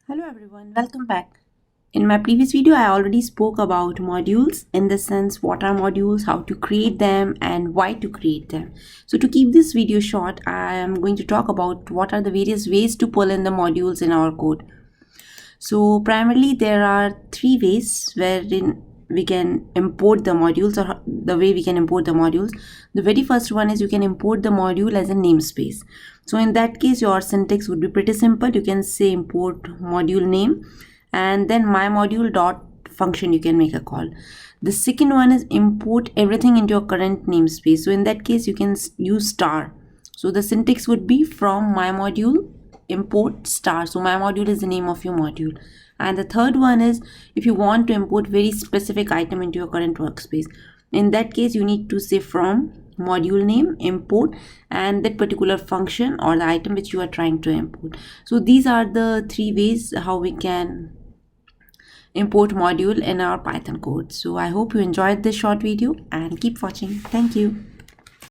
Hello everyone, welcome back. In my previous video, I already spoke about modules in the sense what are modules, how to create them, and why to create them. So to keep this video short, I am going to talk about what are the various ways to pull in the modules in our code. So primarily there are three ways wherein we can import the modules, or the way we can import the modules. The very first one is you can import the module as a namespace. So in that case your syntax would be pretty simple. You can say import module name and then my module dot function you can make a call. The second one is import everything into your current namespace. So in that case you can use star. So the syntax would be from my module import star. So my module is the name of your module. And the third one is if you want to import very specific item into your current workspace. In that case you need to say from module name import and that particular function or the item which you are trying to import. So these are the three ways how we can import module in our Python code. So I hope you enjoyed this short video and keep watching. Thank you.